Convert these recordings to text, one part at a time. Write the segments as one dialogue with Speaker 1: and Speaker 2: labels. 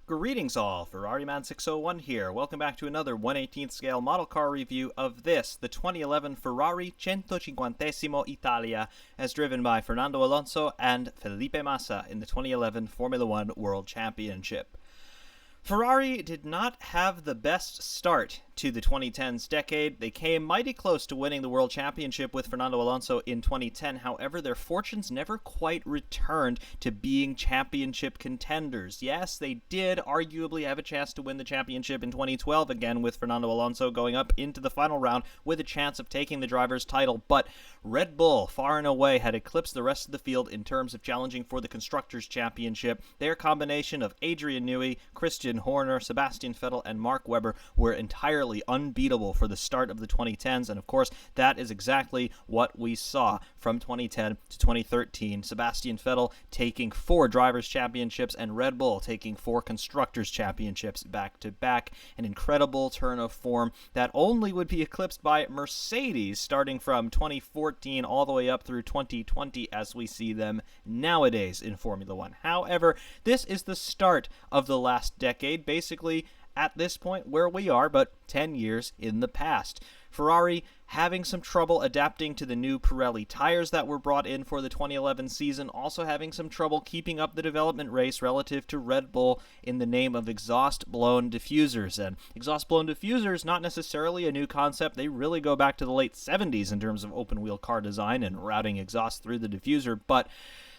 Speaker 1: Greetings all, Ferrari Man 601 here. Welcome back to another 1/18th scale model car review of this, the 2011 Ferrari 150 Italia, as driven by Fernando Alonso and Felipe Massa in the 2011 Formula One World Championship. Ferrari did not have the best start to the 2010s decade. They came mighty close to winning the World Championship with Fernando Alonso in 2010. However, their fortunes never quite returned to being championship contenders. Yes, they did arguably have a chance to win the championship in 2012 again with Fernando Alonso going up into the final round with a chance of taking the driver's title, but Red Bull far and away had eclipsed the rest of the field in terms of challenging for the Constructors' Championship. Their combination of Adrian Newey, Christian Horner, Sebastian Vettel, and Mark Webber were entirely unbeatable for the start of the 2010s, and of course, that is exactly what we saw from 2010 to 2013. Sebastian Vettel taking 4 Drivers' Championships and Red Bull taking 4 Constructors' Championships back-to-back. An incredible turn of form that only would be eclipsed by Mercedes starting from 2014 all the way up through 2020 as we see them nowadays in Formula One. However, this is the start of the last decade, basically at this point where we are, but 10 years in the past. Ferrari having some trouble adapting to the new Pirelli tires that were brought in for the 2011 season, also having some trouble keeping up the development race relative to Red Bull in the name of exhaust-blown diffusers. And exhaust-blown diffusers, not necessarily a new concept. They really go back to the late 70s in terms of open-wheel car design and routing exhaust through the diffuser, but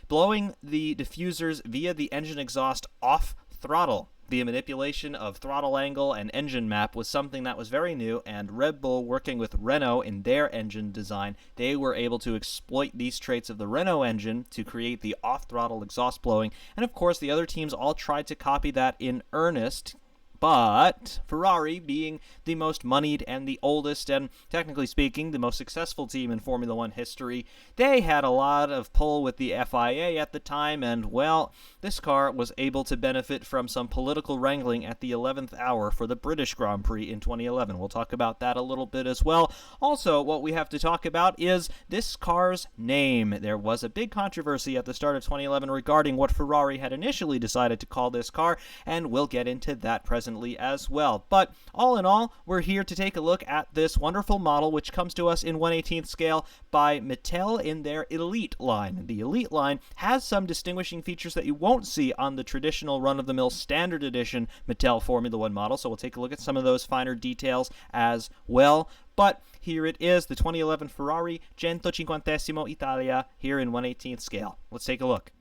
Speaker 1: blowing the diffusers via the engine exhaust off throttle via manipulation of throttle angle and engine map was something that was very new, and Red Bull, working with Renault in their engine design, they were able to exploit these traits of the Renault engine to create the off-throttle exhaust blowing, and of course the other teams all tried to copy that in earnest. But Ferrari, being the most moneyed and the oldest and, technically speaking, the most successful team in Formula One history, they had a lot of pull with the FIA at the time, and, well, this car was able to benefit from some political wrangling at the 11th hour for the British Grand Prix in 2011. We'll talk about that a little bit as well. Also, what we have to talk about is this car's name. There was a big controversy at the start of 2011 regarding what Ferrari had initially decided to call this car, and we'll get into that presently as well. But all in all, we're here to take a look at this wonderful model, which comes to us in 1/18th scale by Mattel in their Elite line. The Elite line has some distinguishing features that you won't see on the traditional run-of-the-mill standard edition Mattel Formula One model, so we'll take a look at some of those finer details as well. But here it is, the 2011 Ferrari 150 Italia, here in 1/18th scale. Let's take a look.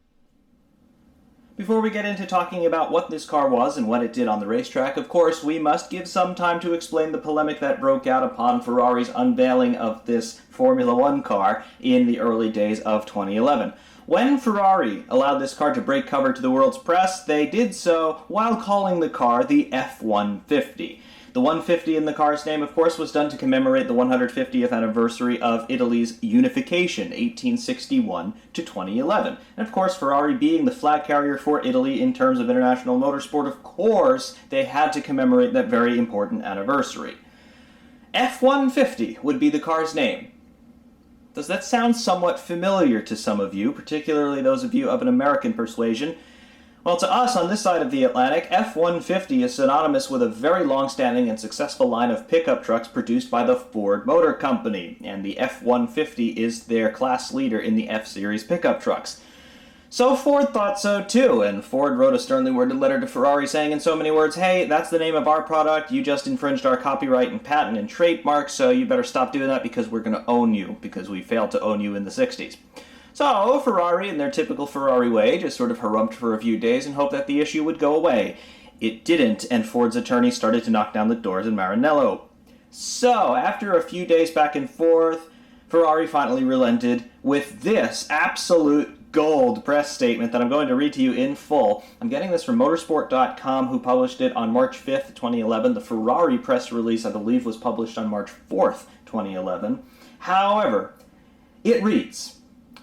Speaker 1: Before we get into talking about what this car was and what it did on the racetrack, of course, we must give some time to explain the polemic that broke out upon Ferrari's unveiling of this Formula One car in the early days of 2011. When Ferrari allowed this car to break cover to the world's press, they did so while calling the car the F150. The 150 in the car's name, of course, was done to commemorate the 150th anniversary of Italy's unification, 1861 to 2011. And of course, Ferrari being the flag carrier for Italy in terms of international motorsport, of course, they had to commemorate that very important anniversary. F150 would be the car's name. Does that sound somewhat familiar to some of you, particularly those of you of an American persuasion? Well, to us on this side of the Atlantic, F-150 is synonymous with a very long-standing and successful line of pickup trucks produced by the Ford Motor Company, and the F-150 is their class leader in the F-Series pickup trucks. So Ford thought so too, and Ford wrote a sternly worded letter to Ferrari saying in so many words, "Hey, that's the name of our product, you just infringed our copyright and patent and trademark, so you better stop doing that because we're going to own you, because we failed to own you in the 60s. So, Ferrari, in their typical Ferrari way, just sort of harumphed for a few days and hoped that the issue would go away. It didn't, and Ford's attorney started to knock down the doors in Maranello. So, after a few days back and forth, Ferrari finally relented with this absolute gold press statement that I'm going to read to you in full. I'm getting this from motorsport.com, who published it on March 5th, 2011. The Ferrari press release, I believe, was published on March 4th, 2011. However, it reads,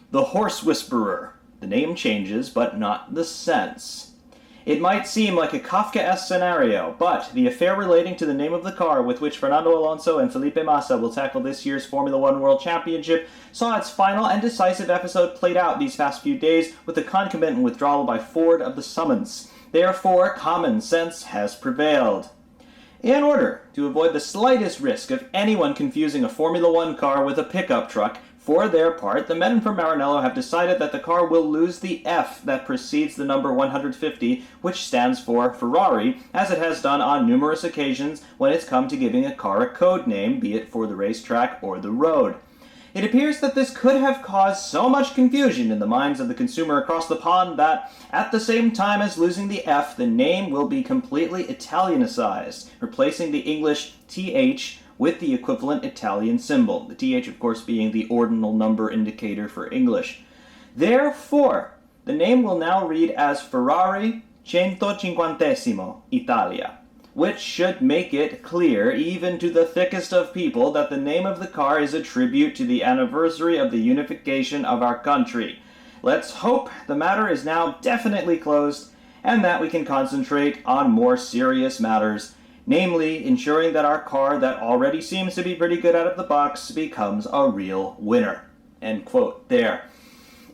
Speaker 1: "The Horse Whisperer. The name changes, but not the sense. It might seem like a Kafkaesque scenario, but the affair relating to the name of the car with which Fernando Alonso and Felipe Massa will tackle this year's Formula One World Championship saw its final and decisive episode played out these past few days with the concomitant withdrawal by Ford of the summons. Therefore, common sense has prevailed. In order to avoid the slightest risk of anyone confusing a Formula One car with a pickup truck, for their part, the men from Maranello have decided that the car will lose the F that precedes the number 150, which stands for Ferrari, as it has done on numerous occasions when it's come to giving a car a code name, be it for the racetrack or the road. It appears that this could have caused so much confusion in the minds of the consumer across the pond that, at the same time as losing the F, the name will be completely Italianicized, replacing the English TH with the equivalent Italian symbol, the TH of course being the ordinal number indicator for English. Therefore, the name will now read as Ferrari 150 Italia, which should make it clear even to the thickest of people that the name of the car is a tribute to the anniversary of the unification of our country. Let's hope the matter is now definitely closed and that we can concentrate on more serious matters, namely ensuring that our car that already seems to be pretty good out of the box becomes a real winner. End quote there.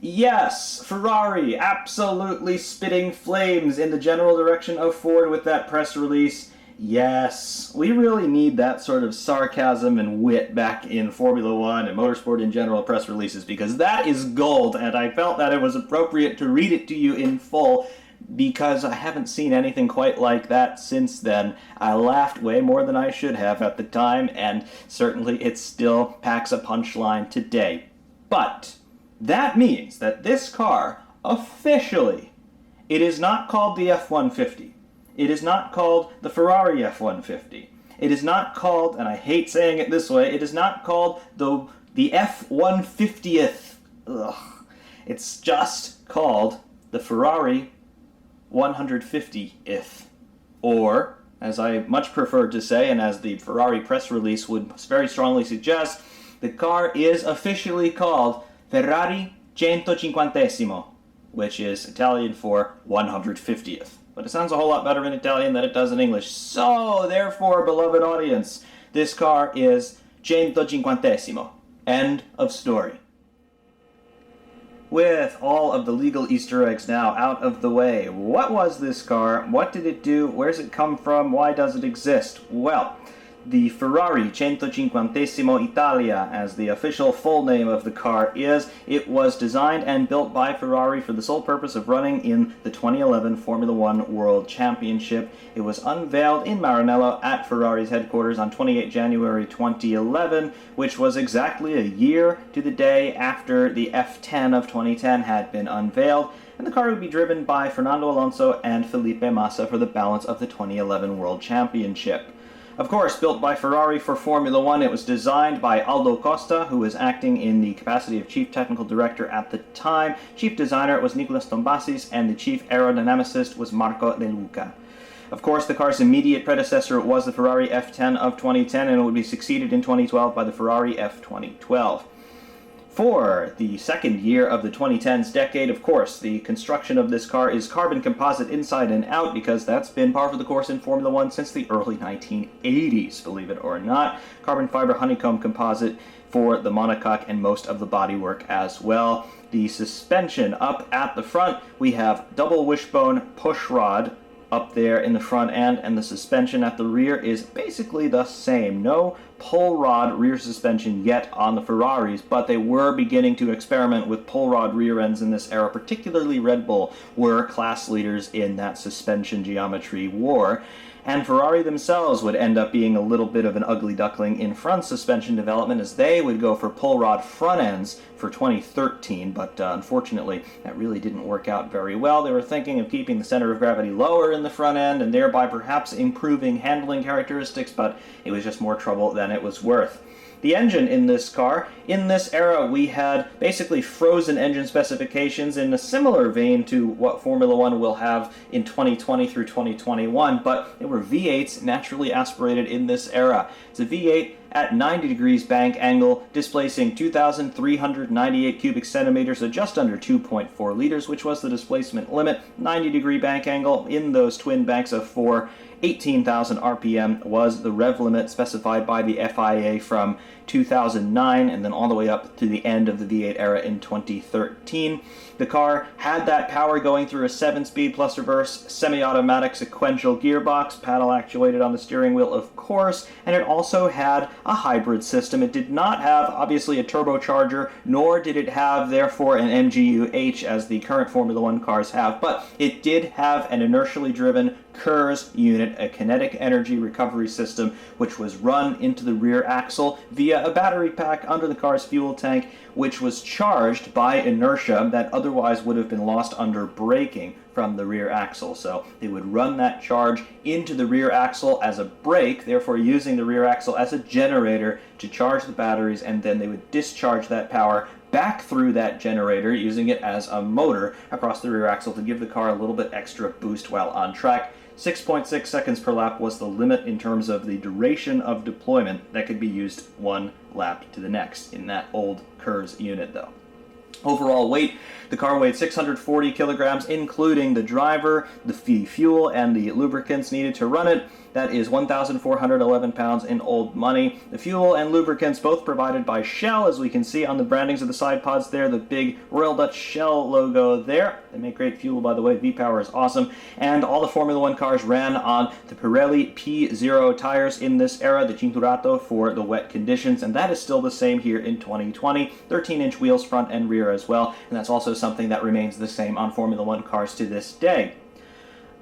Speaker 1: Yes, Ferrari absolutely spitting flames in the general direction of Ford with that press release. Yes, we really need that sort of sarcasm and wit back in Formula One and motorsport in general press releases, because that is gold, and I felt that it was appropriate to read it to you in full because I haven't seen anything quite like that since then. I laughed way more than I should have at the time, and certainly it still packs a punchline today. But that means that this car, officially, it is not called the F-150. It is not called the Ferrari F-150. It is not called, and I hate saying it this way, it is not called the F-150th. Ugh. It's just called the Ferrari 150th. Or, as I much prefer to say, and as the Ferrari press release would very strongly suggest, the car is officially called Ferrari 150, which is Italian for 150th. But it sounds a whole lot better in Italian than it does in English. So, therefore, beloved audience, this car is 150. End of story. With all of the legal Easter eggs now out of the way, what was this car? What did it do? Where's it come from? Why does it exist? Well, the Ferrari 150 Italia, as the official full name of the car is, it was designed and built by Ferrari for the sole purpose of running in the 2011 Formula One World Championship. It was unveiled in Maranello at Ferrari's headquarters on 28 January 2011, which was exactly a year to the day after the F10 of 2010 had been unveiled, and the car would be driven by Fernando Alonso and Felipe Massa for the balance of the 2011 World Championship. Of course, built by Ferrari for Formula One, it was designed by Aldo Costa, who was acting in the capacity of Chief Technical Director at the time. Chief Designer was Nicolas Tombasis, and the Chief Aerodynamicist was Marco De Luca. Of course, the car's immediate predecessor was the Ferrari F10 of 2010, and it would be succeeded in 2012 by the Ferrari F2012. For the second year of the 2010s decade, of course, the construction of this car is carbon composite inside and out, because that's been par for the course in Formula One since the early 1980s, believe it or not. Carbon fiber honeycomb composite for the monocoque and most of the bodywork as well. The suspension up at the front, we have double wishbone push rod up there in the front end, and the suspension at the rear is basically the same. No pull rod rear suspension yet on the Ferraris, but they were beginning to experiment with pull rod rear ends in this era. Particularly Red Bull were class leaders in that suspension geometry war, and Ferrari themselves would end up being a little bit of an ugly duckling in front suspension development, as they would go for pull rod front ends for 2013, but unfortunately that really didn't work out very well. They were thinking of keeping the center of gravity lower in the front end and thereby perhaps improving handling characteristics, but it was just more trouble than it was worth. The engine in this car, in this era we had basically frozen engine specifications in a similar vein to what Formula One will have in 2020 through 2021, but they were V8s naturally aspirated in this era. It's a V8 at 90 degrees bank angle, displacing 2,398 cubic centimeters, or just under 2.4 liters, which was the displacement limit. 90 degree bank angle in those twin banks of 4. 18,000 RPM was the rev limit specified by the FIA from 2009 and then all the way up to the end of the V8 era in 2013. The car had that power going through a 7-speed plus reverse semi-automatic sequential gearbox, paddle actuated on the steering wheel of course, and it also had a hybrid system. It did not have obviously a turbocharger, nor did it have therefore an MGU-H as the current Formula One cars have, but it did have an inertially driven KERS unit, a kinetic energy recovery system, which was run into the rear axle via a battery pack under the car's fuel tank, which was charged by inertia that otherwise would have been lost under braking from the rear axle. So they would run that charge into the rear axle as a brake, therefore using the rear axle as a generator to charge the batteries, and then they would discharge that power back through that generator using it as a motor across the rear axle to give the car a little bit extra boost while on track. 6.6 seconds per lap was the limit in terms of the duration of deployment that could be used one lap to the next in that old KERS unit though. Overall weight, the car weighed 640 kilograms, including the driver, the fuel, and the lubricants needed to run it. That is 1,411 pounds in old money. The fuel and lubricants both provided by Shell, as we can see on the brandings of the side pods there, the big Royal Dutch Shell logo there. They make great fuel, by the way. V-Power is awesome. And all the Formula One cars ran on the Pirelli P0 tires in this era, the Cinturato for the wet conditions, and that is still the same here in 2020. 13-inch wheels front and rear as well, and that's also something that remains the same on Formula One cars to this day.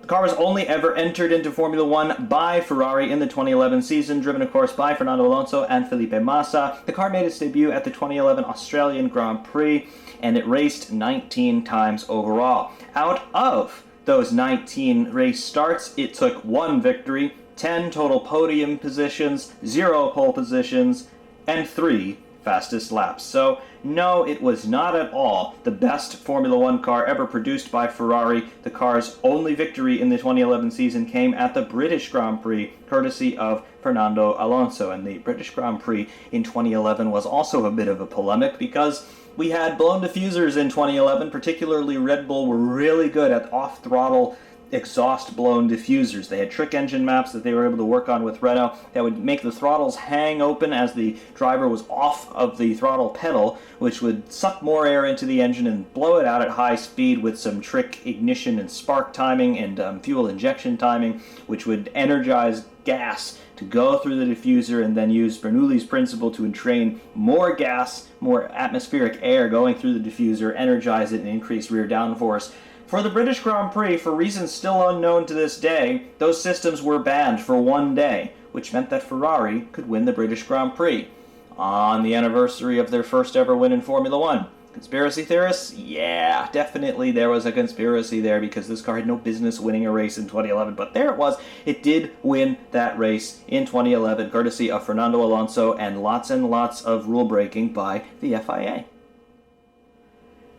Speaker 1: The car was only ever entered into Formula One by Ferrari in the 2011 season, driven of course by Fernando Alonso and Felipe Massa. The car made its debut at the 2011 Australian Grand Prix, and it raced 19 times overall. Out of those 19 race starts, it took 1 victory, 10 total podium positions, 0 pole positions, and 3 fastest laps. So no, it was not at all the best Formula One car ever produced by Ferrari. The car's only victory in the 2011 season came at the British Grand Prix, courtesy of Fernando Alonso. And the British Grand Prix in 2011 was also a bit of a polemic because we had blown diffusers in 2011, particularly Red Bull were really good at off-throttle exhaust blown diffusers. They had trick engine maps that they were able to work on with Renault that would make the throttles hang open as the driver was off of the throttle pedal, which would suck more air into the engine and blow it out at high speed with some trick ignition and spark timing and fuel injection timing, which would energize gas to go through the diffuser and then use Bernoulli's principle to entrain more gas, more atmospheric air going through the diffuser, energize it, and increase rear downforce. For the British Grand Prix, for reasons still unknown to this day, those systems were banned for 1 day, which meant that Ferrari could win the British Grand Prix on the anniversary of their first ever win in Formula One. Conspiracy theorists? Yeah, definitely there was a conspiracy there because this car had no business winning a race in 2011, but there it was. It did win that race in 2011, courtesy of Fernando Alonso and lots of rule breaking by the FIA.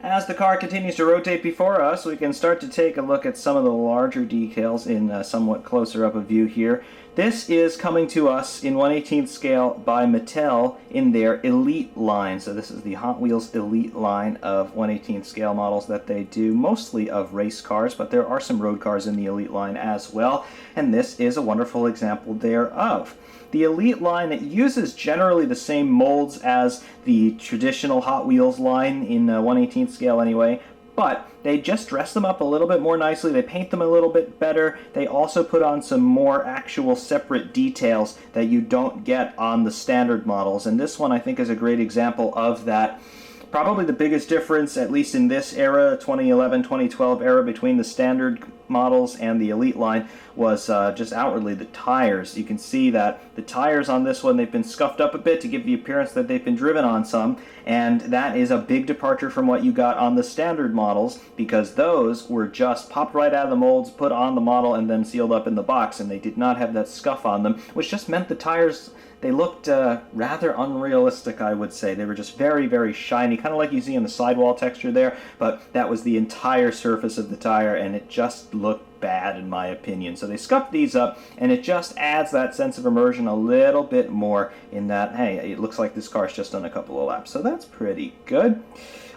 Speaker 1: As the car continues to rotate before us, we can start to take a look at some of the larger details in a somewhat closer up a view here. This is coming to us in 1/18th scale by Mattel in their Elite line. So this is the Hot Wheels Elite line of 1/18th scale models that they do, mostly of race cars, but there are some road cars in the Elite line as well, and this is a wonderful example thereof. The Elite line, it uses generally the same molds as the traditional Hot Wheels line in 1/18th scale anyway, but they just dress them up a little bit more nicely, they paint them a little bit better, they also put on some more actual separate details that you don't get on the standard models, and this one I think is a great example of that. Probably the biggest difference, at least in this era, 2011-2012 era, between the standard models and the Elite line was just outwardly the tires. You can see that the tires on this one, they've been scuffed up a bit to give the appearance that they've been driven on some, and that is a big departure from what you got on the standard models, because those were just popped right out of the molds, put on the model, and then sealed up in the box, and they did not have that scuff on them, which just meant the tires they looked rather unrealistic, I would say. They were just very, very shiny, kind of like you see in the sidewall texture there, but that was the entire surface of the tire, and it just looked bad in my opinion. So they scuffed these up, and it just adds that sense of immersion a little bit more in that, hey, it looks like this car's just done a couple of laps. So that's pretty good.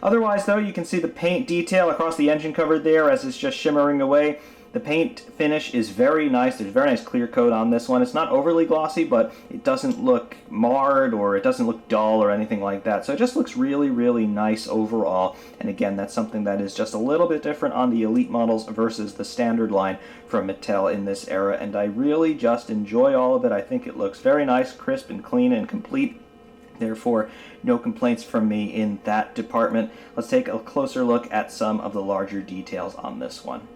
Speaker 1: Otherwise, though, you can see the paint detail across the engine cover there as it's just shimmering away. The paint finish is very nice. There's a very nice clear coat on this one. It's not overly glossy, but it doesn't look marred or it doesn't look dull or anything like that. So it just looks really, really nice overall. And again, that's something that is just a little bit different on the Elite models versus the standard line from Mattel in this era. And I really just enjoy all of it. I think it looks very nice, crisp, and clean and complete. Therefore, no complaints from me in that department. Let's take a closer look at some of the larger details on this one.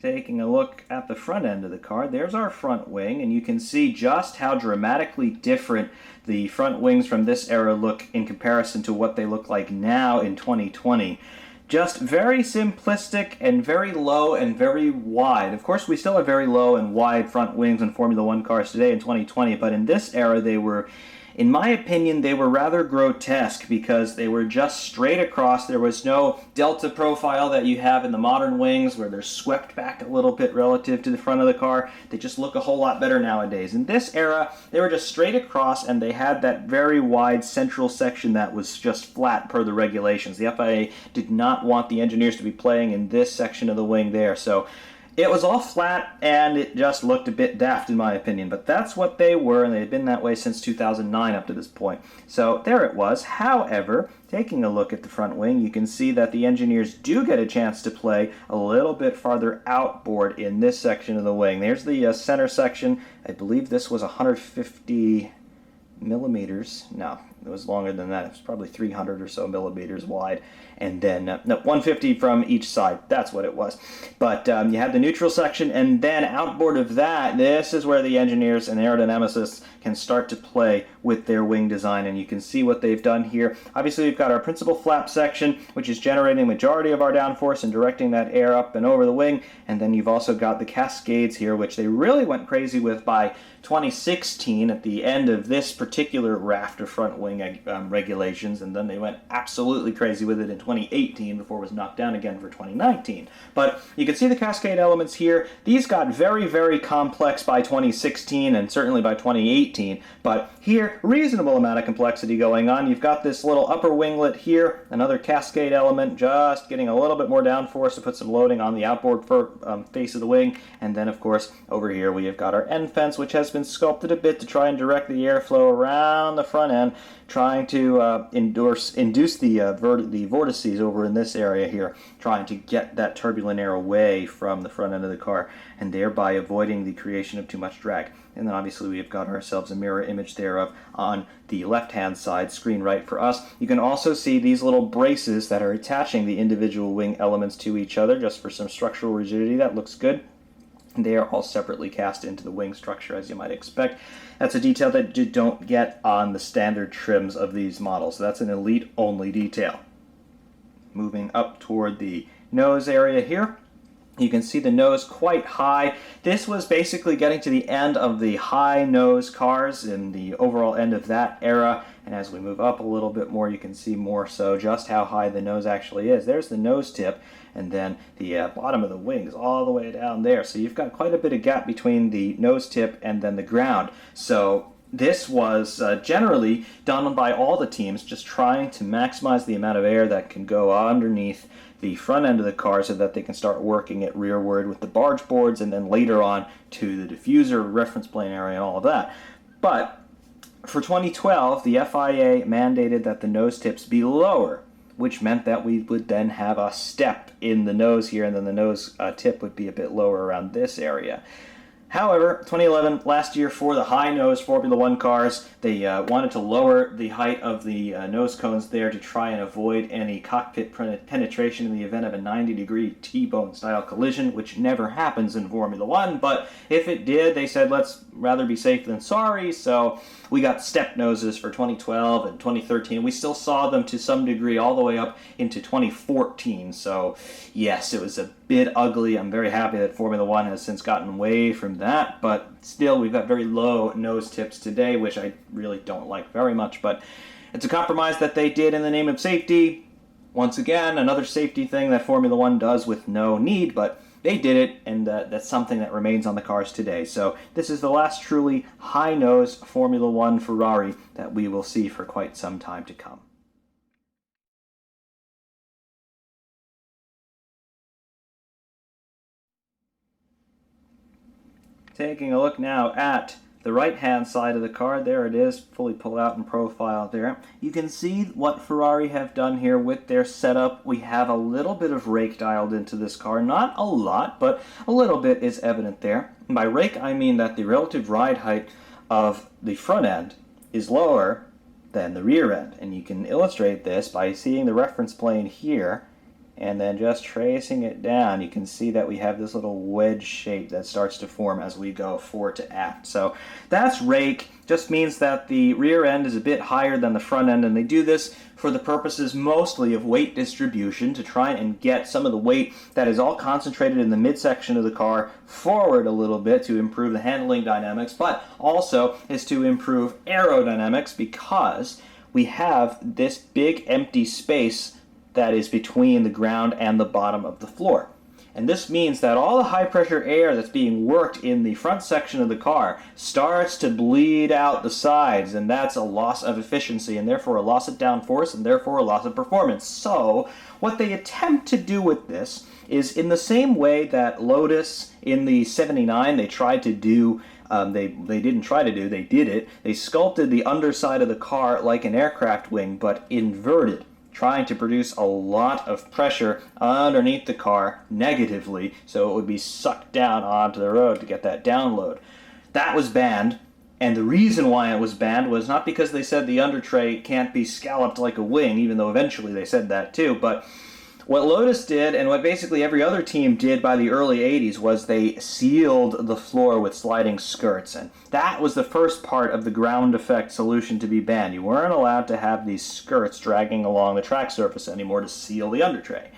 Speaker 1: Taking a look at the front end of the car, there's our front wing, and you can see just how dramatically different the front wings from this era look in comparison to what they look like now in 2020. Just very simplistic and very low and very wide. Of course, we still have very low and wide front wings in Formula One cars today in 2020, but in this era they were, in my opinion, they were rather grotesque because they were just straight across. There was no delta profile that you have in the modern wings where they're swept back a little bit relative to the front of the car. They just look a whole lot better nowadays. In this era, they were just straight across, and they had that very wide central section that was just flat per the regulations. The FIA did not want the engineers to be playing in this section of the wing there, so it was all flat, and it just looked a bit daft in my opinion, but that's what they were, and they had been that way since 2009 up to this point. So there it was. However, taking a look at the front wing, you can see that the engineers do get a chance to play a little bit farther outboard in this section of the wing. There's the center section. I believe this was 150 millimeters. No, it was longer than that. It was probably 300 or so millimeters wide. And then, no, 150 from each side. That's what it was. But you had the neutral section, and then outboard of that, this is where the engineers and aerodynamicists can start to play with their wing design, and you can see what they've done here. Obviously, we've got our principal flap section, which is generating the majority of our downforce and directing that air up and over the wing, and then you've also got the cascades here, which they really went crazy with by 2016 at the end of this particular raft of front wing regulations, and then they went absolutely crazy with it in 2018 before it was knocked down again for 2019. But you can see the cascade elements here. These got very, very complex by 2016 and certainly by 2018, but here, reasonable amount of complexity going on. You've got this little upper winglet here, another cascade element, just getting a little bit more downforce to put some loading on the outboard face of the wing, and then of course over here we have got our end fence, which has been sculpted a bit to try and direct the airflow around the front end, trying to induce the vortices over in this area here, trying to get that turbulent air away from the front end of the car, and thereby avoiding the creation of too much drag. And then obviously we've got ourselves a mirror image thereof on the left-hand side, screen right for us. You can also see these little braces that are attaching the individual wing elements to each other, just for some structural rigidity. That looks good. They are all separately cast into the wing structure, as you might expect. That's a detail that you don't get on the standard trims of these models. So that's an Elite-only detail. Moving up toward the nose area here, you can see the nose quite high. This was basically getting to the end of the high nose cars in the overall end of that era. And as we move up a little bit more, you can see more so just how high the nose actually is. There's the nose tip, and then the bottom of the wings all the way down there. So you've got quite a bit of gap between the nose tip and then the ground. So this was generally done by all the teams, just trying to maximize the amount of air that can go underneath the front end of the car so that they can start working it rearward with the barge boards, and then later on to the diffuser, reference plane area, and all of that. But for 2012, the FIA mandated that the nose tips be lower, which meant that we would then have a step in the nose here, and then the nose tip would be a bit lower around this area. However, 2011, last year, for the high-nose Formula One cars, they wanted to lower the height of the nose cones there to try and avoid any cockpit penetration in the event of a 90-degree T-bone style collision, which never happens in Formula One, but if it did, they said, let's rather be safe than sorry, so we got step noses for 2012 and 2013. We still saw them to some degree all the way up into 2014, so yes, it was a bit ugly. I'm very happy that Formula One has since gotten away from than that, but still we've got very low nose tips today, which I really don't like very much, but it's a compromise that they did in the name of safety. Once again, another safety thing that Formula One does with no need, but they did it, and that's something that remains on the cars today. So this is the last truly high-nose Formula One Ferrari that we will see for quite some time to come. Taking a look now at the right-hand side of the car, there it is, fully pulled out in profile there. You can see what Ferrari have done here with their setup. We have a little bit of rake dialed into this car. Not a lot, but a little bit is evident there. And by rake, I mean that the relative ride height of the front end is lower than the rear end. And you can illustrate this by seeing the reference plane here, and then just tracing it down. You can see that we have this little wedge shape that starts to form as we go forward to aft. So that's rake. Just means that the rear end is a bit higher than the front end, and they do this for the purposes mostly of weight distribution, to try and get some of the weight that is all concentrated in the midsection of the car forward a little bit to improve the handling dynamics, but also is to improve aerodynamics, because we have this big empty space that is between the ground and the bottom of the floor. And this means that all the high pressure air that's being worked in the front section of the car starts to bleed out the sides, and that's a loss of efficiency, and therefore a loss of downforce, and therefore a loss of performance. So what they attempt to do with this is, in the same way that Lotus in the 79 they tried to do, they didn't try to do, they did it. They sculpted the underside of the car like an aircraft wing, but inverted, trying to produce a lot of pressure underneath the car negatively, so it would be sucked down onto the road to get that download. That was banned, and the reason why it was banned was not because they said the under tray can't be scalloped like a wing, even though eventually they said that too, but what Lotus did, and what basically every other team did by the early 80s, was they sealed the floor with sliding skirts. And that was the first part of the ground effect solution to be banned. You weren't allowed to have these skirts dragging along the track surface anymore to seal the under tray.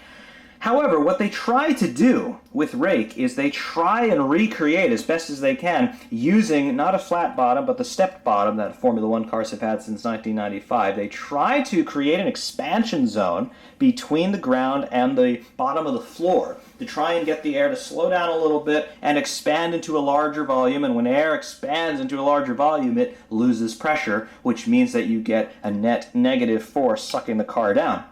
Speaker 1: However, what they try to do with rake is they try and recreate as best as they can, using not a flat bottom but the stepped bottom that Formula One cars have had since 1995. They try to create an expansion zone between the ground and the bottom of the floor to try and get the air to slow down a little bit and expand into a larger volume. And when air expands into a larger volume, it loses pressure, which means that you get a net negative force sucking the car down.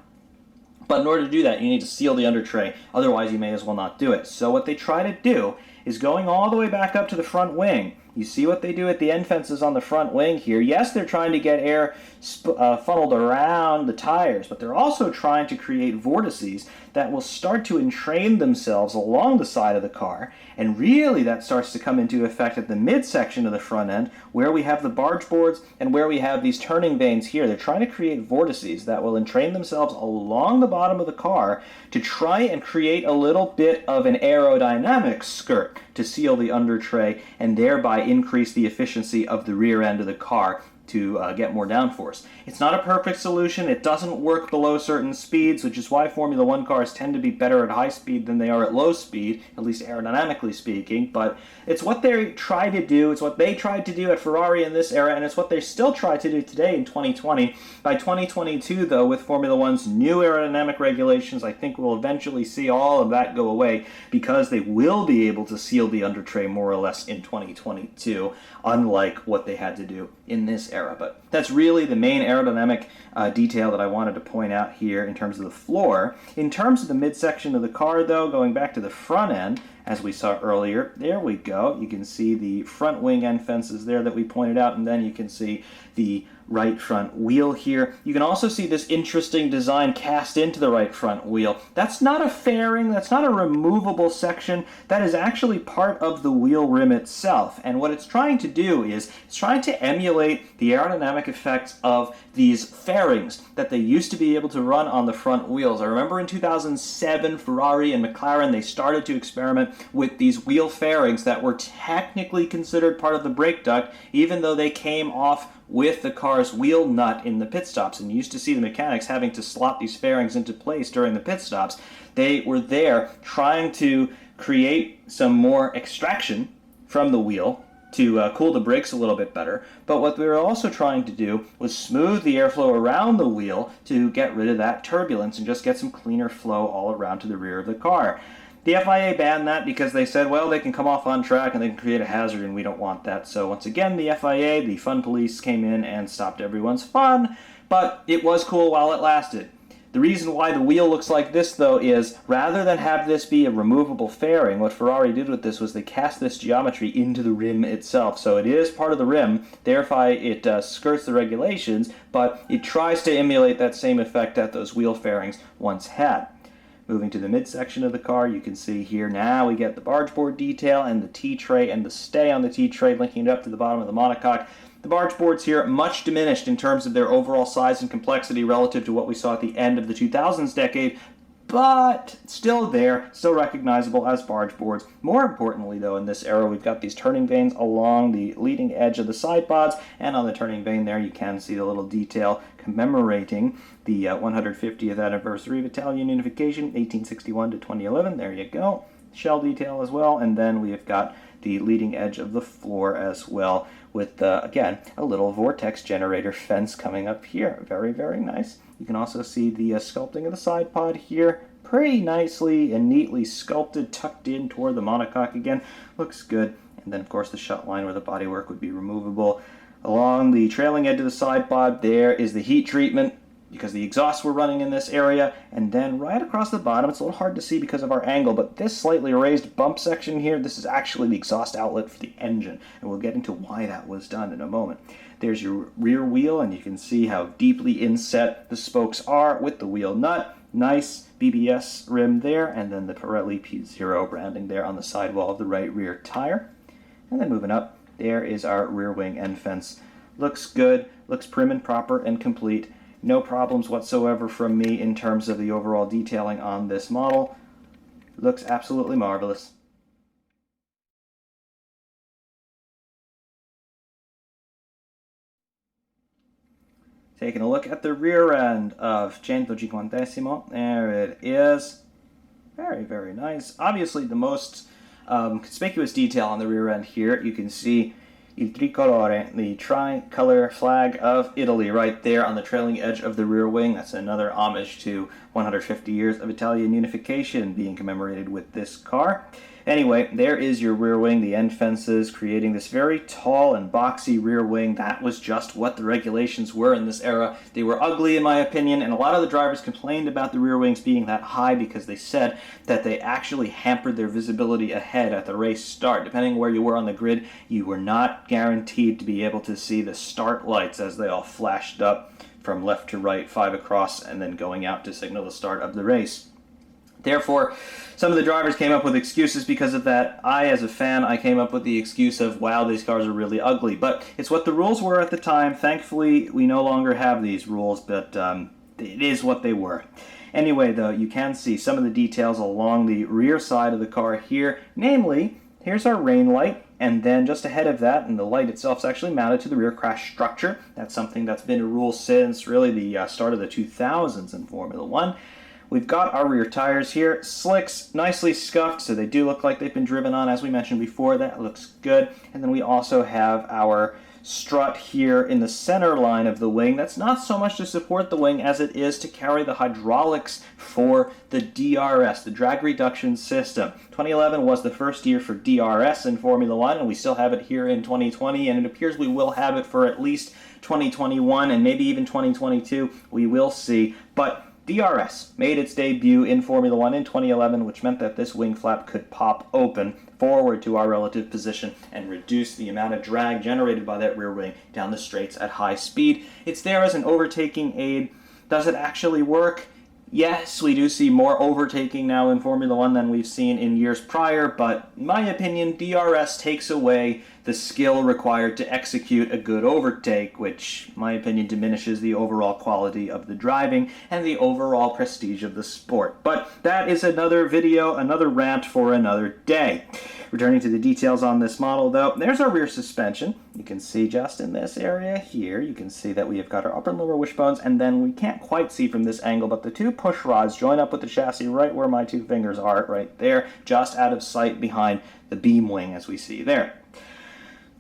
Speaker 1: But in order to do that, you need to seal the under tray. Otherwise, you may as well not do it. So what they try to do is going all the way back up to the front wing. You see what they do at the end fences on the front wing here. Yes, they're trying to get air funneled around the tires, but they're also trying to create vortices that will start to entrain themselves along the side of the car. And really that starts to come into effect at the midsection of the front end, where we have the barge boards and where we have these turning vanes here. They're trying to create vortices that will entrain themselves along the bottom of the car to try and create a little bit of an aerodynamic skirt to seal the under tray and thereby increase the efficiency of the rear end of the car to get more downforce. It's not a perfect solution. It doesn't work below certain speeds, which is why Formula One cars tend to be better at high speed than they are at low speed, at least aerodynamically speaking. But it's what they try to do. It's what they tried to do at Ferrari in this era, and it's what they still try to do today in 2020. By 2022, though, with Formula One's new aerodynamic regulations, I think we'll eventually see all of that go away, because they will be able to seal the under tray more or less in 2022, unlike what they had to do in this era. But that's really the main aerodynamic detail that I wanted to point out here in terms of the floor. In terms of the midsection of the car, though, going back to the front end, as we saw earlier, there we go. You can see the front wing end fences there that we pointed out, and then you can see the right front wheel here. You can also see this interesting design cast into the right front wheel. That's not a fairing, that's not a removable section, that is actually part of the wheel rim itself. And what it's trying to do is it's trying to emulate the aerodynamic effects of these fairings that they used to be able to run on the front wheels. I remember in 2007, Ferrari and McLaren, they started to experiment with these wheel fairings that were technically considered part of the brake duct, even though they came off with the car's wheel nut in the pit stops. And you used to see the mechanics having to slot these fairings into place during the pit stops. They were there trying to create some more extraction from the wheel to cool the brakes a little bit better, but what we were also trying to do was smooth the airflow around the wheel to get rid of that turbulence and just get some cleaner flow all around to the rear of the car. The FIA banned that because they said, well, they can come off on track and they can create a hazard, and we don't want that. So once again, the FIA, the fun police, came in and stopped everyone's fun, but it was cool while it lasted. The reason why the wheel looks like this, though, is rather than have this be a removable fairing, what Ferrari did with this was they cast this geometry into the rim itself. So it is part of the rim, therefore it skirts the regulations, but it tries to emulate that same effect that those wheel fairings once had. Moving to the midsection of the car, you can see here now we get the barge board detail and the T-tray and the stay on the T-tray linking it up to the bottom of the monocoque. The barge boards here much diminished in terms of their overall size and complexity relative to what we saw at the end of the 2000s decade, but still there, still recognizable as barge boards. More importantly, though, in this era, we've got these turning vanes along the leading edge of the side pods, and on the turning vane there you can see the little detail commemorating the 150th anniversary of Italian unification, 1861 to 2011. There you go. Shell detail as well, and then we've got the leading edge of the floor as well, with, again, a little vortex generator fence coming up here. Very, very nice. You can also see the sculpting of the side pod here. Pretty nicely and neatly sculpted, tucked in toward the monocoque again. Looks good. And then, of course, the shut line where the bodywork would be removable. Along the trailing edge of the side pod, there is the heat treatment, because the exhausts were running in this area, and then right across the bottom, it's a little hard to see because of our angle, but this slightly raised bump section here, this is actually the exhaust outlet for the engine, and we'll get into why that was done in a moment. There's your rear wheel, and you can see how deeply inset the spokes are with the wheel nut. Nice BBS rim there, and then the Pirelli P0 branding there on the sidewall of the right rear tire. And then moving up, there is our rear wing end fence. Looks good, looks prim and proper and complete. No problems whatsoever from me in terms of the overall detailing on this model. Looks absolutely marvelous. Taking a look at the rear end of 150. There it is. Very, very nice. Obviously the most conspicuous detail on the rear end here, you can see Il Tricolore, the tricolor flag of Italy, right there on the trailing edge of the rear wing. That's another homage to 150 years of Italian unification being commemorated with this car. Anyway, there is your rear wing, the end fences, creating this very tall and boxy rear wing. That was just what the regulations were in this era. They were ugly, in my opinion, and a lot of the drivers complained about the rear wings being that high because they said that they actually hampered their visibility ahead at the race start. Depending where you were on the grid, you were not guaranteed to be able to see the start lights as they all flashed up from left to right, 5 across, and then going out to signal the start of the race. Therefore, some of the drivers came up with excuses because of that. As a fan, I came up with the excuse of, wow, these cars are really ugly. But it's what the rules were at the time. Thankfully, we no longer have these rules, but it is what they were. Anyway, though, you can see some of the details along the rear side of the car here. Namely, here's our rain light, and then just ahead of that, and the light itself is actually mounted to the rear crash structure. That's something that's been a rule since really the start of the 2000s in Formula One. We've got our rear tires here, slicks, nicely scuffed, so they do look like they've been driven on, as we mentioned before. That looks good. And then we also have our strut here in the center line of the wing. That's not so much to support the wing as it is to carry the hydraulics for the DRS, the drag reduction system. 2011 was the first year for DRS in Formula One, and we still have it here in 2020, and it appears we will have it for at least 2021 and maybe even 2022. We will see, but DRS made its debut in Formula One in 2011, which meant that this wing flap could pop open forward to our relative position and reduce the amount of drag generated by that rear wing down the straights at high speed. It's there as an overtaking aid. Does it actually work? Yes, we do see more overtaking now in Formula One than we've seen in years prior, but in my opinion, DRS takes away the skill required to execute a good overtake, which, in my opinion, diminishes the overall quality of the driving and the overall prestige of the sport. But that is another video, another rant for another day. Returning to the details on this model, though, there's our rear suspension. You can see just in this area here, you can see that we have got our upper and lower wishbones, and then we can't quite see from this angle, but the two push rods join up with the chassis right where my two fingers are, right there, just out of sight behind the beam wing, as we see there.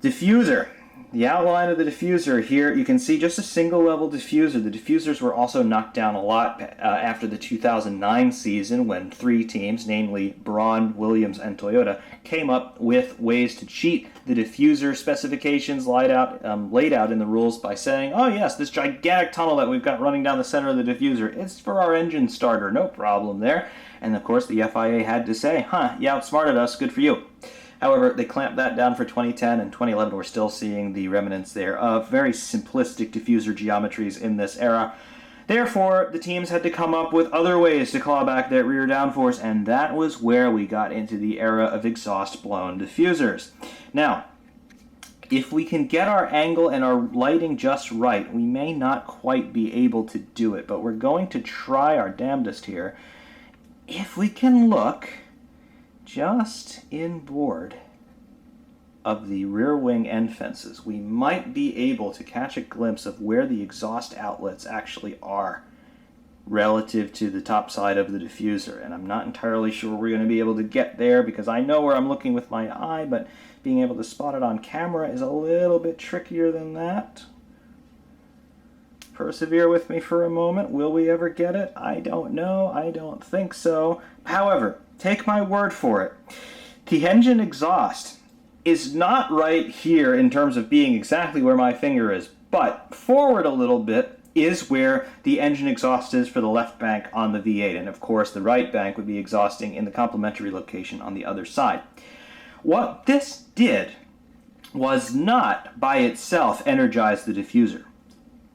Speaker 1: Diffuser. The outline of the diffuser here, you can see just a single level diffuser. The diffusers were also knocked down a lot after the 2009 season when three teams, namely Braun, Williams, and Toyota, came up with ways to cheat the diffuser specifications laid out in the rules by saying, oh yes, this gigantic tunnel that we've got running down the center of the diffuser, it's for our engine starter, no problem there. And of course the FIA had to say, you outsmarted us, good for you. However, they clamped that down for 2010 and 2011. We're still seeing the remnants there of very simplistic diffuser geometries in this era. Therefore, the teams had to come up with other ways to claw back that rear downforce, and that was where we got into the era of exhaust-blown diffusers. Now, if we can get our angle and our lighting just right, we may not quite be able to do it, but we're going to try our damnedest here. If we can look just inboard of the rear wing end fences, we might be able to catch a glimpse of where the exhaust outlets actually are relative to the top side of the diffuser. And I'm not entirely sure we're going to be able to get there because I know where I'm looking with my eye, but being able to spot it on camera is a little bit trickier than that. Persevere with me for a moment. Will we ever get it? I don't know. I don't think so. However, take my word for it. The engine exhaust is not right here in terms of being exactly where my finger is, but forward a little bit is where the engine exhaust is for the left bank on the V8, and of course the right bank would be exhausting in the complementary location on the other side. What this did was not by itself energize the diffuser,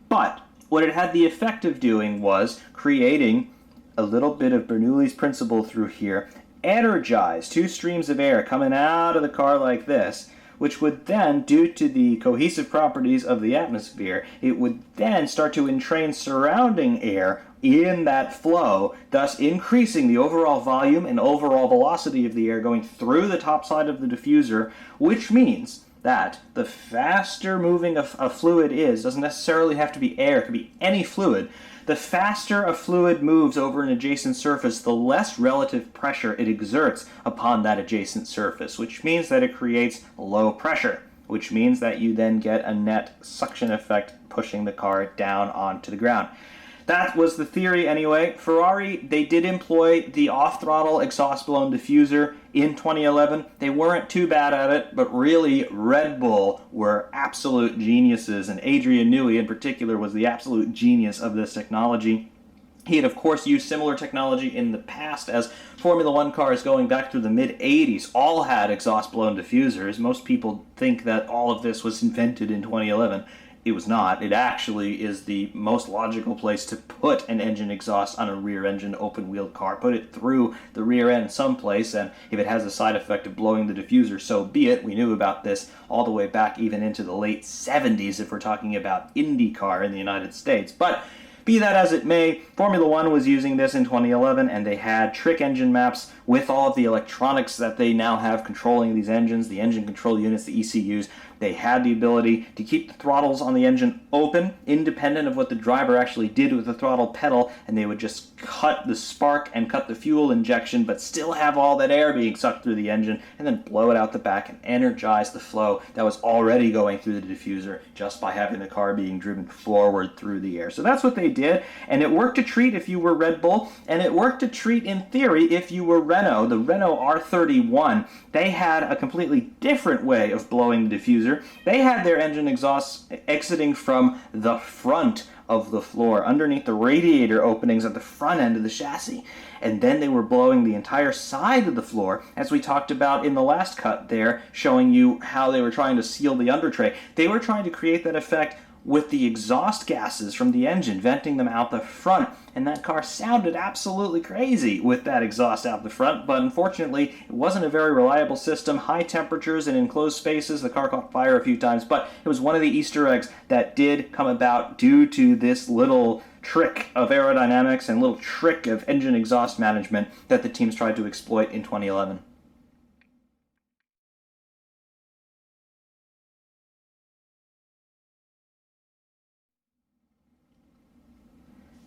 Speaker 1: but what it had the effect of doing was creating a little bit of Bernoulli's principle through here, energize two streams of air coming out of the car like this, which would then, due to the cohesive properties of the atmosphere, it would then start to entrain surrounding air in that flow, thus increasing the overall volume and overall velocity of the air going through the top side of the diffuser, which means that the faster moving a fluid is, doesn't necessarily have to be air, it could be any fluid, the faster a fluid moves over an adjacent surface, the less relative pressure it exerts upon that adjacent surface, which means that it creates low pressure, which means that you then get a net suction effect pushing the car down onto the ground. That was the theory anyway. Ferrari, they did employ the off-throttle exhaust-blown diffuser in 2011. They weren't too bad at it, but really Red Bull were absolute geniuses, and Adrian Newey in particular was the absolute genius of this technology. He had, of course, used similar technology in the past, as Formula One cars going back through the mid-'80s all had exhaust-blown diffusers. Most people think that all of this was invented in 2011. It was not. It actually is the most logical place to put an engine exhaust on a rear-engine open-wheeled car. Put it through the rear end someplace, and if it has the side effect of blowing the diffuser, so be it. We knew about this all the way back even into the late 70s if we're talking about IndyCar in the United States. But be that as it may, Formula One was using this in 2011, and they had trick engine maps with all of the electronics that they now have controlling these engines, the engine control units, the ECUs. They had the ability to keep the throttles on the engine open, independent of what the driver actually did with the throttle pedal, and they would just cut the spark and cut the fuel injection, but still have all that air being sucked through the engine, and then blow it out the back and energize the flow that was already going through the diffuser just by having the car being driven forward through the air. So that's what they did, and it worked a treat if you were Red Bull, and it worked a treat in theory if you were Renault. The Renault R31, they had a completely different way of blowing the diffuser. They had their engine exhausts exiting from the front of the floor, underneath the radiator openings at the front end of the chassis. And then they were blowing the entire side of the floor, as we talked about in the last cut there, showing you how they were trying to seal the under tray. They were trying to create that effect with the exhaust gases from the engine, venting them out the front. And that car sounded absolutely crazy with that exhaust out the front, but unfortunately, it wasn't a very reliable system. High temperatures and enclosed spaces, the car caught fire a few times, but it was one of the Easter eggs that did come about due to this little trick of aerodynamics and little trick of engine exhaust management that the teams tried to exploit in 2011.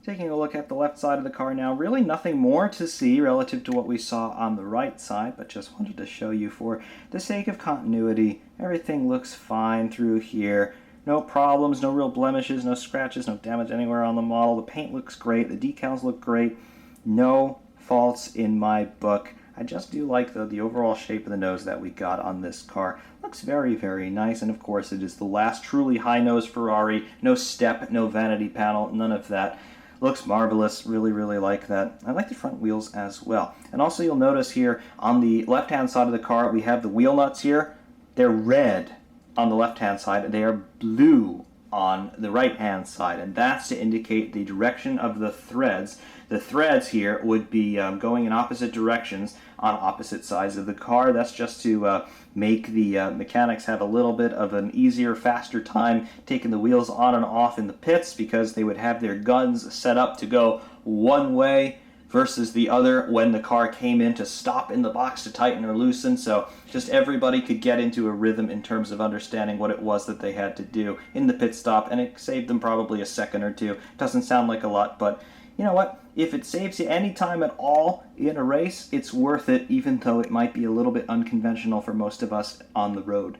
Speaker 1: Taking a look at the left side of the car now, really nothing more to see relative to what we saw on the right side, but just wanted to show you for the sake of continuity. Everything looks fine through here. No problems, no real blemishes, no scratches, no damage anywhere on the model. The paint looks great, the decals look great. No faults in my book. I just do like, though, the overall shape of the nose that we got on this car. Looks very, very nice, and of course it is the last truly high-nose Ferrari. No step, no vanity panel, none of that. Looks marvelous, really, really like that. I like the front wheels as well. And also you'll notice here on the left-hand side of the car, we have the wheel nuts here. They're red on the left-hand side. They are blue on the right-hand side, and that's to indicate the direction of the threads. The threads here would be going in opposite directions on opposite sides of the car. That's just to make the mechanics have a little bit of an easier, faster time taking the wheels on and off in the pits, because they would have their guns set up to go one way versus the other when the car came in to stop in the box to tighten or loosen. So just everybody could get into a rhythm in terms of understanding what it was that they had to do in the pit stop, and it saved them probably a second or two. Doesn't sound like a lot, but you know what? If it saves you any time at all in a race, it's worth it, even though it might be a little bit unconventional for most of us on the road.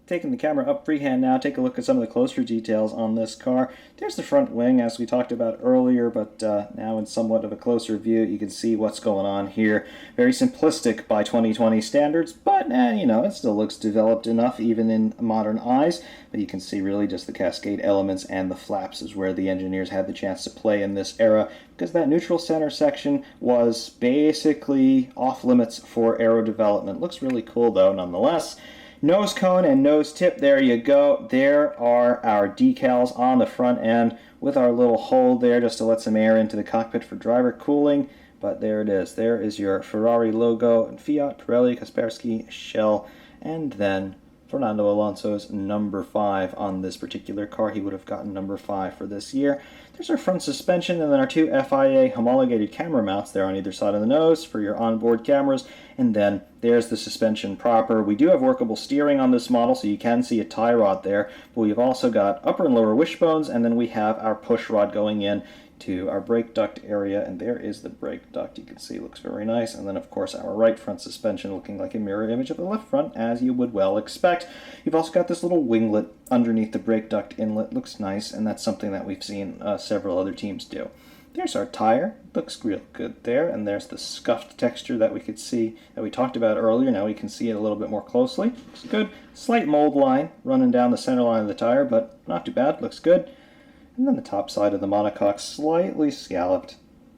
Speaker 1: Taking the camera up freehand now, take a look at some of the closer details on this car. There's the front wing, as we talked about earlier, but now in somewhat of a closer view, you can see what's going on here. Very simplistic by 2020 standards, but you know, it still looks developed enough even in modern eyes. But you can see really just the cascade elements and the flaps is where the engineers had the chance to play in this era, because that neutral center section was basically off limits for aero development. Looks really cool though, nonetheless. Nose cone and nose tip, there you go. There are our decals on the front end with our little hole there just to let some air into the cockpit for driver cooling. But there it is. There is your Ferrari logo and Fiat, Pirelli, Kaspersky, Shell, and then Fernando Alonso's number 5 on this particular car. He would have gotten number 5 for this year. There's our front suspension, and then our 2 FIA homologated camera mounts there on either side of the nose for your onboard cameras. And then there's the suspension proper. We do have workable steering on this model, so you can see a tie rod there. But we've also got upper and lower wishbones, and then we have our push rod going in to our brake duct area, and there is the brake duct. You can see it looks very nice. And then of course our right front suspension looking like a mirror image of the left front, as you would well expect. You've also got this little winglet underneath the brake duct inlet. Looks nice, and that's something that we've seen several other teams do. There's our tire. Looks real good there. And there's the scuffed texture that we could see that we talked about earlier. Now we can see it a little bit more closely. Looks good. Slight mold line running down the center line of the tire, but not too bad. Looks good. And then the top side of the monocoque slightly scalloped,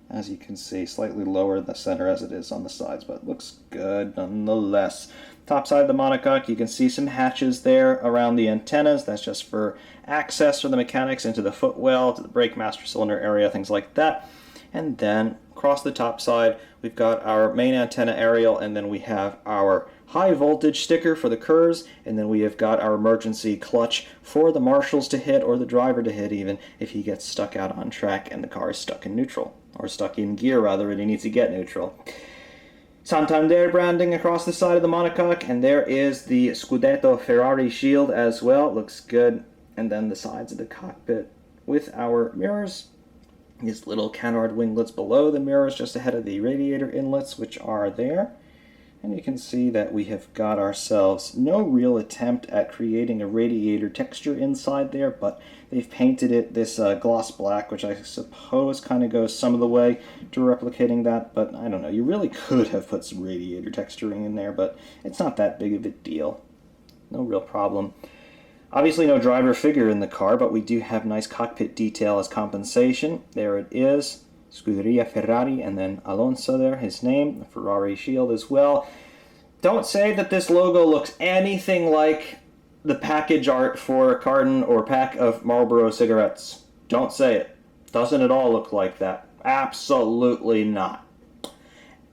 Speaker 1: as you can see, slightly lower in the center as it is on the sides, but looks good nonetheless. Top side of the monocoque, you can see some hatches there around the antennas. That's just for access for the mechanics into the footwell, to the brake master cylinder area, things like that. And then across the top side, we've got our main antenna aerial, and then we have our high voltage sticker for the curves, and then we have got our emergency clutch for the marshals to hit, or the driver to hit even, if he gets stuck out on track and the car is stuck in neutral, or stuck in gear rather, and he needs to get neutral. Santander branding across the side of the monocoque, and there is the Scudetto Ferrari shield as well. Looks good. And then the sides of the cockpit with our mirrors. These little canard winglets below the mirrors just ahead of the radiator inlets, which are there. And you can see that we have got ourselves no real attempt at creating a radiator texture inside there, but they've painted it this gloss black, which I suppose kind of goes some of the way to replicating that, but I don't know. You really could have put some radiator texturing in there, but it's not that big of a deal. No real problem. Obviously no driver figure in the car, but we do have nice cockpit detail as compensation. There it is. Scuderia Ferrari, and then Alonso there, his name, the Ferrari shield as well. Don't say that this logo looks anything like the package art for a carton or pack of Marlboro cigarettes. Don't say it. Doesn't it all look like that? Absolutely not.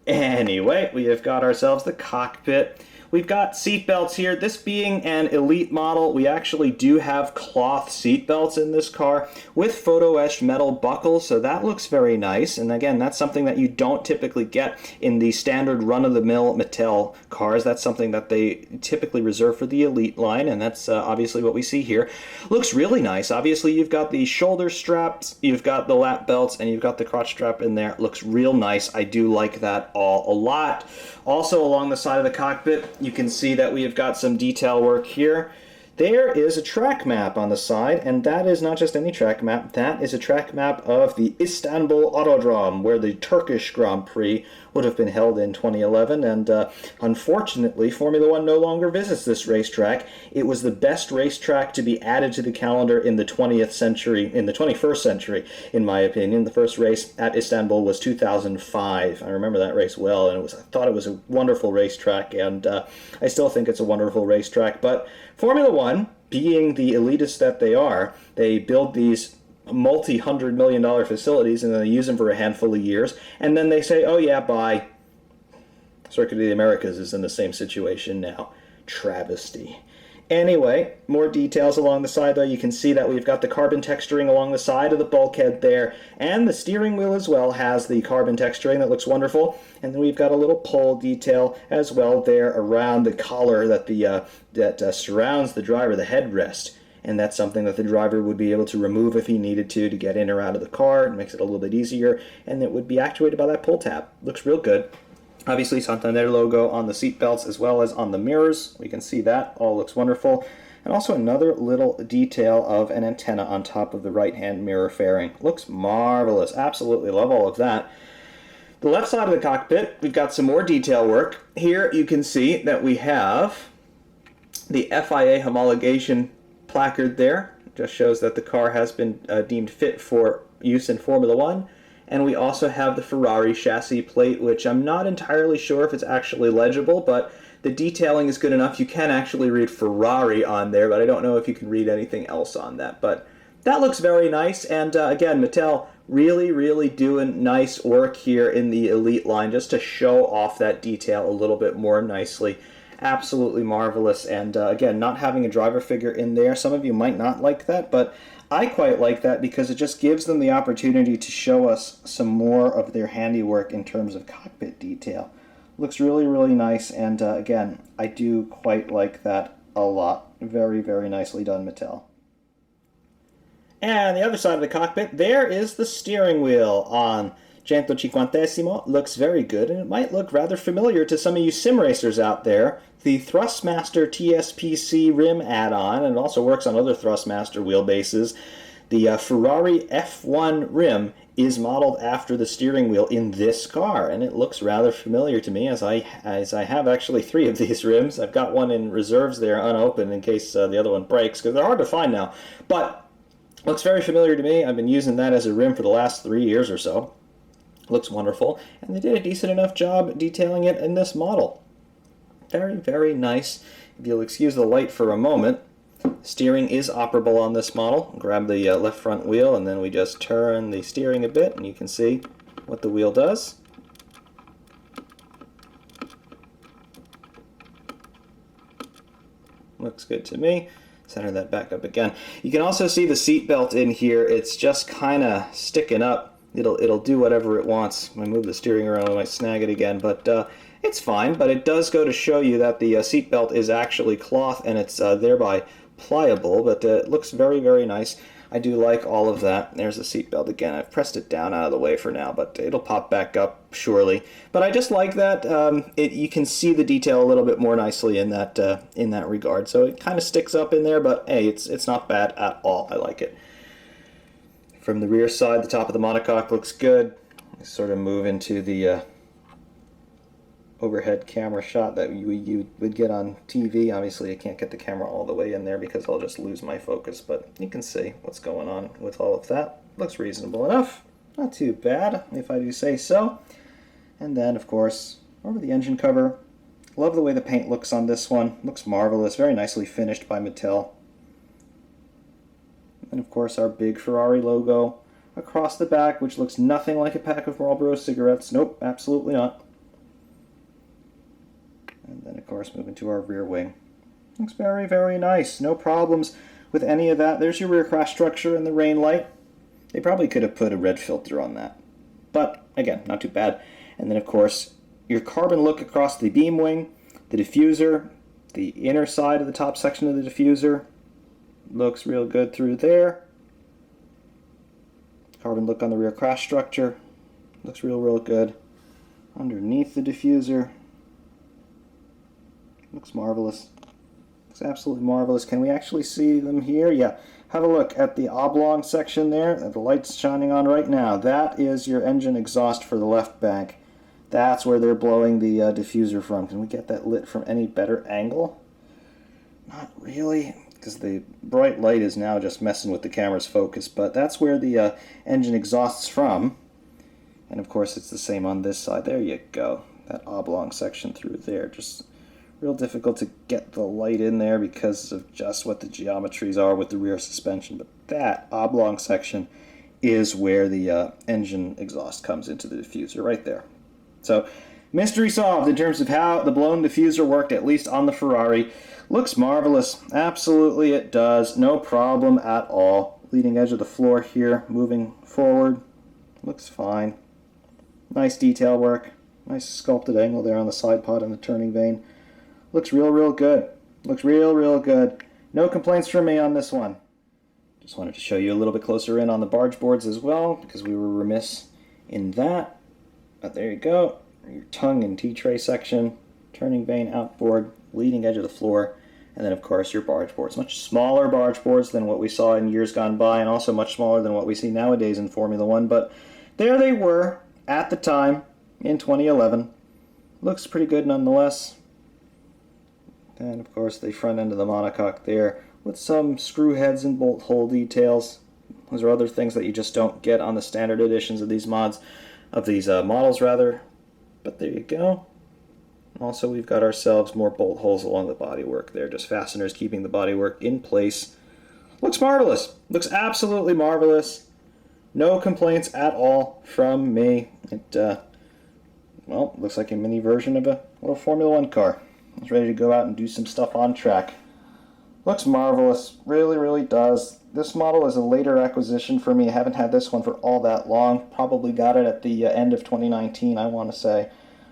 Speaker 1: Anyway, we have got ourselves the cockpit. We've got seatbelts here. This being an elite model, we actually do have cloth seatbelts in this car with photo-etched metal buckles, so that looks very nice. And again, that's something that you don't typically get in the standard run-of-the-mill Mattel cars. That's something that they typically reserve for the elite line, and that's obviously what we see here. Looks really nice. Obviously, you've got the shoulder straps, you've got the lap belts, and you've got the crotch strap in there. Looks real nice. I do like that all a lot. Also, along the side of the cockpit, you can see that we have got some detail work here. There is a track map on the side, and that is not just any track map. That is a track map of the Istanbul Autodrome, where the Turkish Grand Prix would have been held in 2011, and unfortunately, Formula One no longer visits this racetrack. It was the best racetrack to be added to the calendar in the 20th century, in the 21st century, in my opinion. The first race at Istanbul was 2005. I remember that race well, and I thought it was a wonderful racetrack, and I still think it's a wonderful racetrack, but Formula One, being the elitists that they are, they build these multi-hundred-million-dollar facilities and then they use them for a handful of years, and then they say, oh yeah, bye. Circuit of the Americas is in the same situation now. Travesty. Anyway, more details along the side, though. You can see that we've got the carbon texturing along the side of the bulkhead there, and the steering wheel as well has the carbon texturing that looks wonderful. And then we've got a little pole detail as well there around the collar that surrounds the driver, the headrest. And that's something that the driver would be able to remove if he needed to get in or out of the car. It makes it a little bit easier, and it would be actuated by that pull tab. Looks real good. Obviously, Santander logo on the seat belts as well as on the mirrors. We can see that. All looks wonderful. And also another little detail of an antenna on top of the right-hand mirror fairing. Looks marvelous. Absolutely love all of that. The left side of the cockpit, we've got some more detail work. Here you can see that we have the FIA homologation placard there. It just shows that the car has been deemed fit for use in Formula One. And we also have the Ferrari chassis plate, which I'm not entirely sure if it's actually legible, but the detailing is good enough. You can actually read Ferrari on there, but I don't know if you can read anything else on that. But that looks very nice, and again, Mattel really, really doing nice work here in the Elite line just to show off that detail a little bit more nicely. Absolutely marvelous, and again, not having a driver figure in there, some of you might not like that, but I quite like that because it just gives them the opportunity to show us some more of their handiwork in terms of cockpit detail. Looks really, really nice, and again, I do quite like that a lot. Very, very nicely done, Mattel. And the other side of the cockpit, there is the steering wheel on 150. Looks very good, and it might look rather familiar to some of you sim racers out there. The Thrustmaster TSPC rim add-on, and it also works on other Thrustmaster wheelbases. The Ferrari F1 rim is modeled after the steering wheel in this car, and it looks rather familiar to me, as I have actually 3 of these rims. I've got one in reserves there unopened in case the other one breaks, because they're hard to find now. But looks very familiar to me. I've been using that as a rim for the last 3 years or so. Looks wonderful, and they did a decent enough job detailing it in this model. Very, very nice. If you'll excuse the light for a moment, steering is operable on this model. Grab the left front wheel, and then we just turn the steering a bit, and you can see what the wheel does. Looks good to me. Center that back up again. You can also see the seat belt in here. It's just kind of sticking up. It'll do whatever it wants. When I move the steering around, I might snag it again, but it's fine. But it does go to show you that the seat belt is actually cloth, and it's thereby pliable, but it looks very, very nice. I do like all of that. There's the seat belt again. I've pressed it down out of the way for now, but it'll pop back up surely. But I just like that you can see the detail a little bit more nicely in that regard. So it kind of sticks up in there, but hey, it's not bad at all. I like it. From the rear side, the top of the monocoque looks good. Sort of move into the overhead camera shot that you would get on TV. Obviously, I can't get the camera all the way in there because I'll just lose my focus, but you can see what's going on with all of that. Looks reasonable enough. Not too bad, if I do say so. And then, of course, over the engine cover, Love the way the paint looks on this one. Looks marvelous. Very nicely finished by Mattel. And of course our big Ferrari logo across the back, which looks nothing like a pack of Marlboro cigarettes. Nope, absolutely not. And then of course moving to our rear wing. Looks very, very nice. No problems with any of that. There's your rear crash structure and the rain light. They probably could have put a red filter on that. But again, not too bad. And then of course your carbon look across the beam wing, the diffuser, the inner side of the top section of the diffuser. Looks real good through there. Carbon look on the rear crash structure. Looks real good. Underneath the diffuser. Looks marvelous. Looks absolutely marvelous. Can we actually see them here? Yeah. Have a look at the oblong section there that the light's shining on right now. That is your engine exhaust for the left bank. That's where they're blowing the diffuser from. Can we get that lit from any better angle? Not really, because the bright light is now just messing with the camera's focus, but that's where the engine exhausts from. And of course it's the same on this side. There you go. That oblong section through there. Just real difficult to get the light in there because of just what the geometries are with the rear suspension. But that oblong section is where the engine exhaust comes into the diffuser, right there. So, mystery solved in terms of how the blown diffuser worked, at least on the Ferrari. Looks marvelous. Absolutely it does. No problem at all. Leading edge of the floor here, moving forward. Looks fine. Nice detail work. Nice sculpted angle there on the side pod and the turning vane. Looks real good. Looks real good. No complaints from me on this one. Just wanted to show you a little bit closer in on the barge boards as well, because we were remiss in that. But there you go. Your tongue and T-tray section, turning vane outboard, leading edge of the floor, and then of course your barge boards. Much smaller barge boards than what we saw in years gone by, and also much smaller than what we see nowadays in Formula One. But there they were at the time in 2011. Looks pretty good nonetheless. And of course the front end of the monocoque there with some screw heads and bolt hole details. Those are other things that you just don't get on the standard editions of these mods, of these models rather. But there you go. Also we've got ourselves more bolt holes along the bodywork there, just fasteners keeping the bodywork in place. Looks marvelous. Looks absolutely marvelous. No complaints at all from me. It well, looks like a mini version of a little Formula One car. It's ready to go out and do some stuff on track. Looks marvelous. Really does. This model is a later acquisition for me. I haven't had this one for all that long. Probably got it at the end of 2019, I want to say.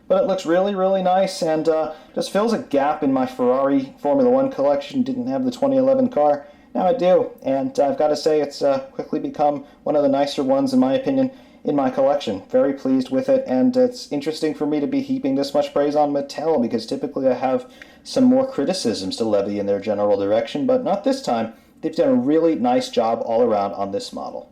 Speaker 1: But it looks really nice, and just fills a gap in my Ferrari Formula One collection. Didn't have the 2011 car. Now I do, and I've got to say it's quickly become one of the nicer ones, in my opinion, in my collection. Very pleased with it, and it's interesting for me to be heaping this much praise on Mattel, because typically I have some more criticisms to levy in their general direction, but not this time. They've done a really nice job all around on this model.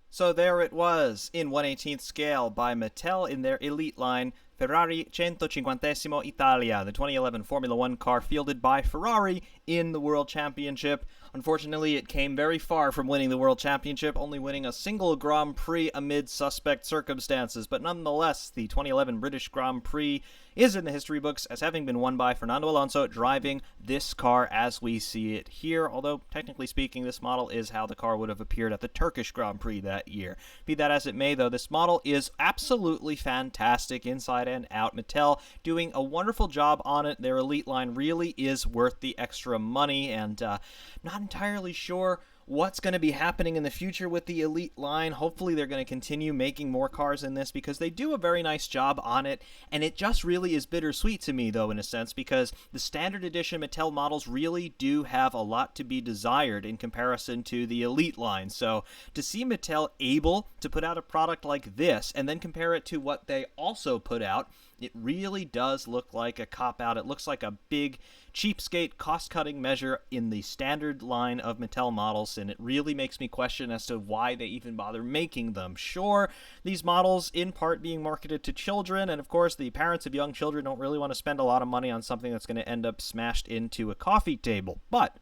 Speaker 2: So there it was, in 1/18th scale by Mattel in their Elite line, Ferrari 150 Italia, the 2011 Formula One car fielded by Ferrari in the World Championship. Unfortunately, it came very far from winning the World Championship, only winning a single Grand Prix amid suspect circumstances. But nonetheless, the 2011 British Grand Prix is in the history books as having been won by Fernando Alonso driving this car as we see it here, although technically speaking this model is how the car would have appeared at the Turkish Grand Prix that year. Be that as it may though, this model is absolutely fantastic inside and out. Mattel doing a wonderful job on it. Their Elite line really is worth the extra money, and not entirely sure what's going to be happening in the future with the Elite line. Hopefully they're going to continue making more cars in this, because they do a very nice job on it, and it just really is bittersweet to me though in a sense, because the standard edition Mattel models really do have a lot to be desired in comparison to the Elite line. So to see Mattel able to put out a product like this and then compare it to what they also put out, it really does look like a cop-out. It looks like a big cheapskate cost-cutting measure in the standard line of Mattel models, and it really makes me question as to why they even bother making them. Sure, these models in part being marketed to children, and of course the parents of young children don't really want to spend a lot of money on something that's going to end up smashed into a coffee table, but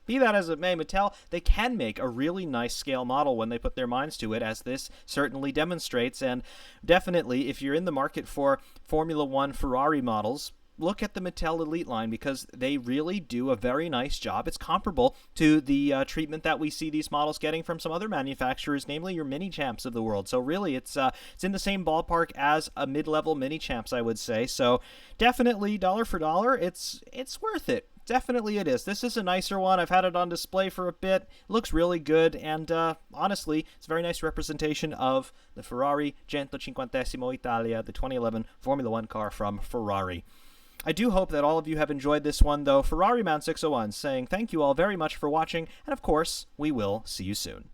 Speaker 1: be that as it may, Mattel, they can make a really nice scale model when they put their minds to it, as this certainly demonstrates. And definitely, if you're in the market for Formula One Ferrari models, look at the Mattel Elite line, because they really do a very nice job. It's comparable to the treatment that we see these models getting from some other manufacturers, namely your mini champs of the world. So really, it's in the same ballpark as a mid-level mini champs, I would say. So definitely, dollar for dollar, it's worth it. Definitely it is. This is a nicer one. I've had it on display for a bit. It looks really good, and honestly, it's a very nice representation of the Ferrari 150 Italia, the 2011 Formula One car from Ferrari. I do hope that all of you have enjoyed this one, though. Ferrari Man 601 saying thank you all very much for watching, and of course, we will see you soon.